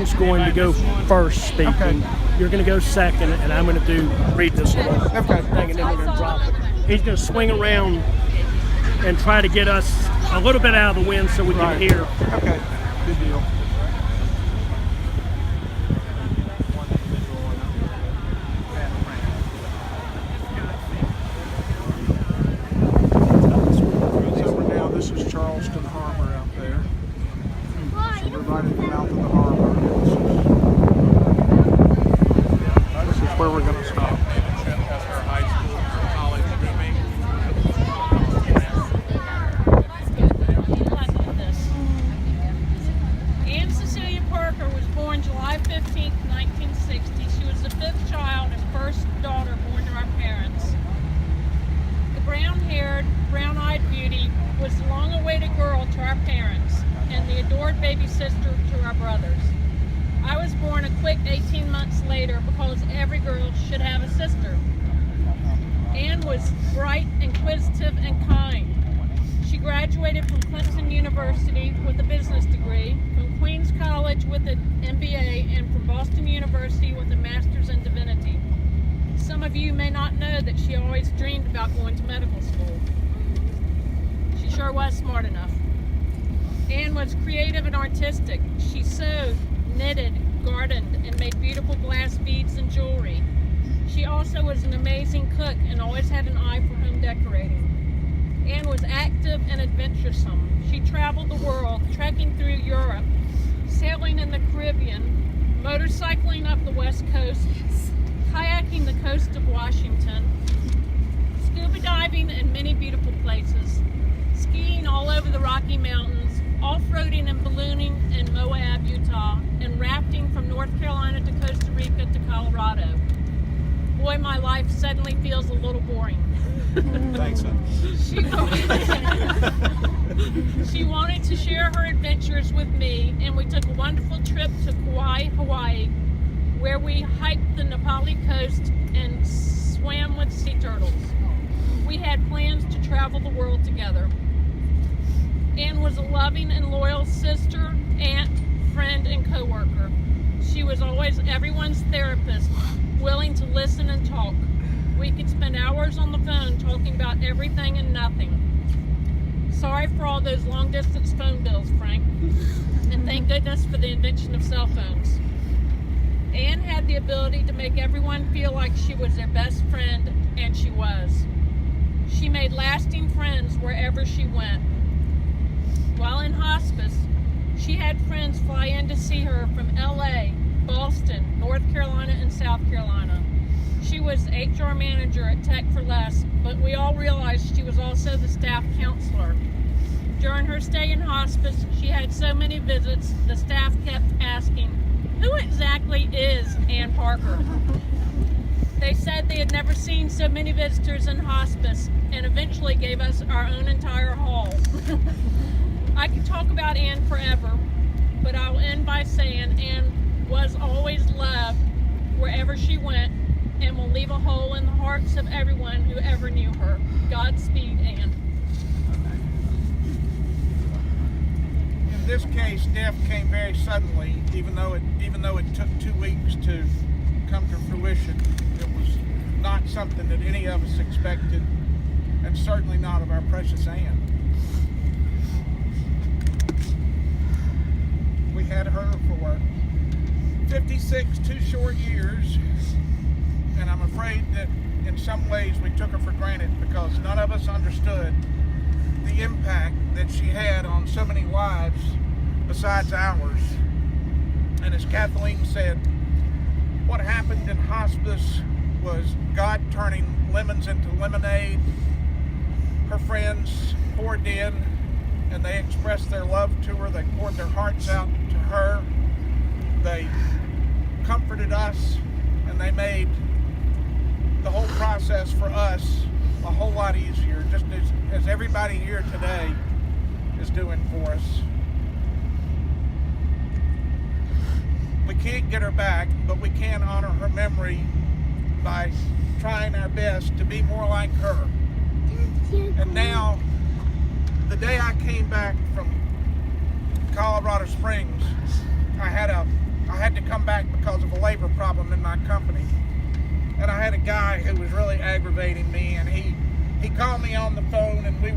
is going to go first speaking. Okay. You're going to go second, and I'm going to read this little Okay. thing, and then we're going to drop it. He's going to swing around and try to get us a little bit out of the wind so we can hear. Okay, good deal. This is Charleston Harbor out there. So we're right at the mouth of the harbor. This is where we're going to stop. Anne Cecilia Parker was born July 15, 1960. She was the fifth child and first daughter born to our parents. The brown-haired, brown-eyed beauty was the long-awaited girl to our parents and the adored baby sister to our brothers. I was born a quick 18 months later because every girl should have a sister. Anne was bright, inquisitive, and kind. She graduated from Clemson University with a business degree, from Queens College with an MBA, and from Boston University with a master's in divinity. Some of you may not know that she always dreamed about going to medical school. She sure was smart enough. Anne was creative and artistic. She sewed, knitted, gardened, and made beautiful glass beads and jewelry. She also was an amazing cook and always had an eye for home decorating. Anne was active and adventuresome. She traveled the world, trekking through Europe, sailing in the Caribbean, motorcycling up the West Coast, kayaking the coast of Washington, scuba diving in many beautiful places, skiing all over the Rocky Mountains, off-roading and ballooning in Moab, Utah, and rafting from North Carolina to Costa Rica to Colorado. Boy, my life suddenly feels a little boring. Thanks, man. She wanted to share her adventures with me, and we took a wonderful trip to Kauai, Hawaii, where we hiked the Nepali coast and swam with sea turtles. We had plans to travel the world together. Anne was a loving and loyal sister, aunt, friend, and co-worker. She was always everyone's therapist, willing to listen and talk. We could spend hours on the phone talking about everything and nothing. Sorry for all those long-distance phone bills, Frank. And thank goodness for the invention of cell phones. Anne had the ability to make everyone feel like she was their best friend, and she was. She made lasting friends wherever she went. While in hospice, she had friends fly in to see her from LA, Boston, North Carolina, and South Carolina. She was HR manager at Tech for Less, but we all realized she was also the staff counselor. During her stay in hospice, she had so many visits, the staff kept asking, "Who exactly is Anne Parker?" They said they had never seen so many visitors in hospice, and eventually gave us our own entire hall. I could talk about Anne forever, but I'll end by saying Anne was always loved wherever she went, and will leave a hole in the hearts of everyone who ever knew her. Godspeed, Anne. In this case, death came very suddenly, even though it took 2 weeks to come to fruition. It was not something that any of us expected, and certainly not of our precious Anne. We had her for 56 2 short years, and I'm afraid that in some ways we took her for granted because none of us understood the impact that she had on so many lives besides ours. And as Kathleen said, what happened in hospice was God turning lemons into lemonade. Her friends poured in and they expressed their love to her. They poured their hearts out to her. They comforted us, and they made the whole process for us a whole lot easier, just as everybody here today is doing for us. We can't get her back, but we can honor her memory by trying our best to be more like her. And now, the day I came back from Colorado Springs, I had a I had to come back because of a labor problem in my company. And I had a guy who was really aggravating me, and he called me on the phone, and he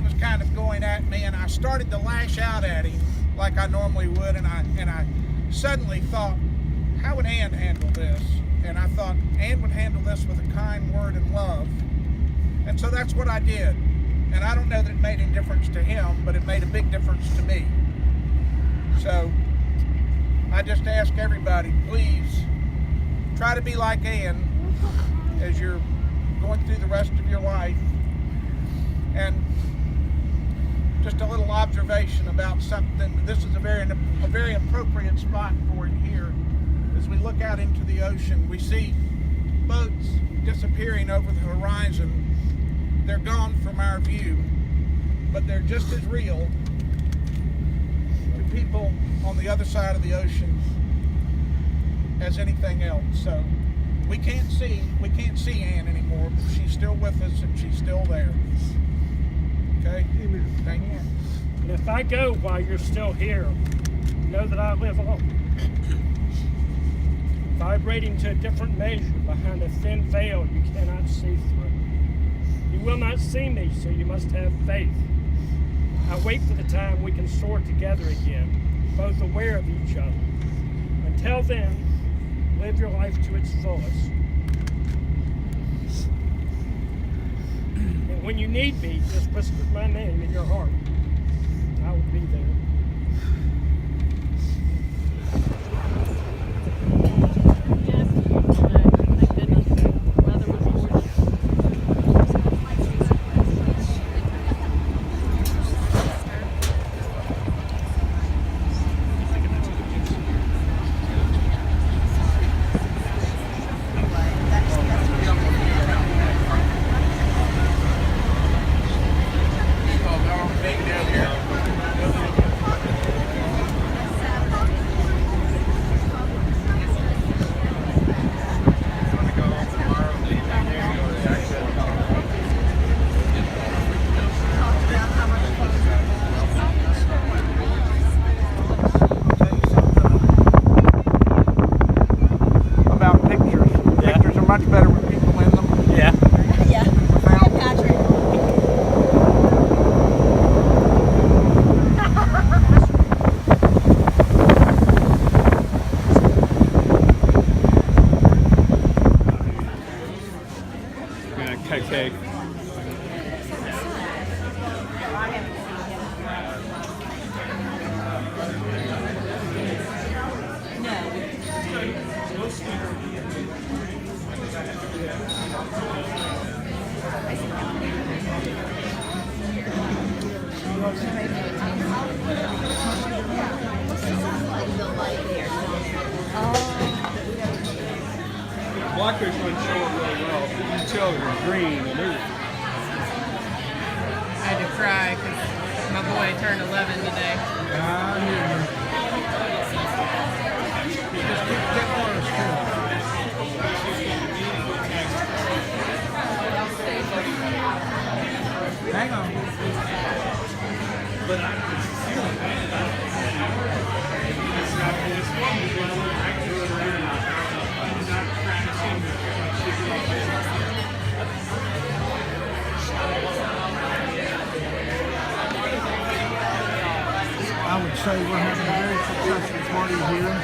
was kind of going at me, and I started to lash out at him like I normally would, and I suddenly thought, how would Ann handle this? And I thought Ann would handle this with a kind word and love. And so that's what I did. And I don't know that it made any difference to him, but it made a big difference to me. So I just ask everybody, please try to be like Ann as you're going through the rest of your life. And just a little observation about something. This is a very appropriate spot for it here. As we look out into the ocean, we see boats disappearing over the horizon. They're gone from our view, but they're just as real to people on the other side of the ocean as anything else. So we can't see Ann anymore, but she's still with us and she's still there. Okay? Thank you. And if I go while you're still here, know that I live on. Vibrating to a different measure behind a thin veil you cannot see through. You will not see me, so you must have faith. I wait for the time we can soar together again, both aware of each other. Until then, live your life to its fullest. And when you need me, just whisper my name in your heart. I will be there. Much better with people in them. Yeah. Yeah. Hi, Patrick. Cake. Blackberries wouldn't show up really well. You can tell they're green and everything. I had to cry because my boy turned 11 today. Just keep getting worse too. Hang on. I would say we're having a very successful party here.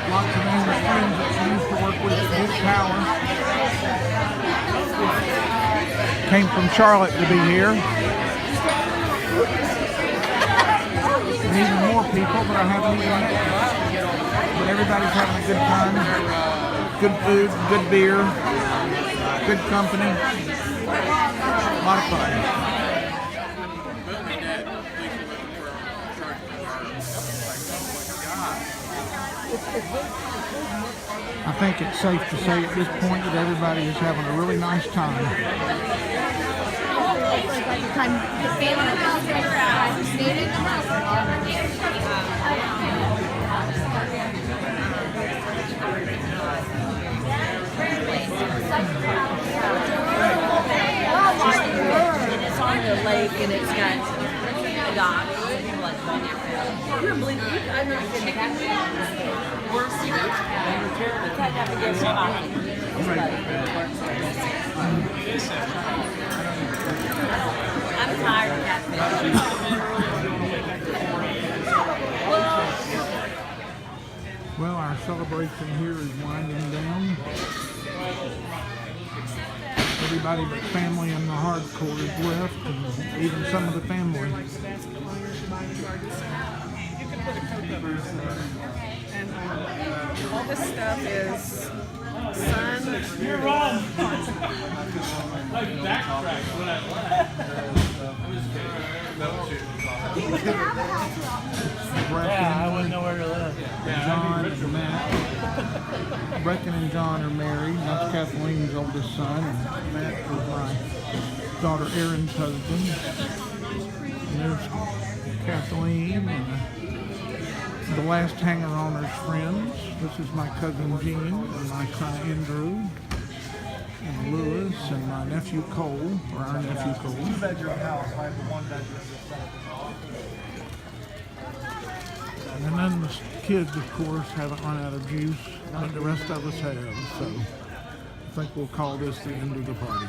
Lots of English friends that she used to work with at Big Tower came from Charlotte to be here. And even more people that I haven't even met. But everybody's having a good time. Good food, good beer, good company. A lot of fun. I think it's safe to say at this point that everybody is having a really nice time. And it's on the lake. and it's got a dog. People like to go in there. You don't believe it? I've never seen a cat. Worst you ever had. The cat got to get coffee. I'm tired of catfish. Well, our celebration here is winding down. Everybody but family and the hardcore is left, and even some of the family. And all this stuff is sun. You're wrong. Yeah, I wouldn't know where to live. John and Matt. Brecken and John are married. That's Kathleen's oldest son, and Matt is my daughter Erin's husband. And there's Kathleen and the last hanger-oner's friends. This is my cousin Jean and my son Andrew and Lewis and my nephew Cole, or our nephew Cole. Two-bedroom house. I have a one-bedroom. And then the kids, of course, haven't run out of juice, like the rest of us have. So I think we'll call this the end of the party.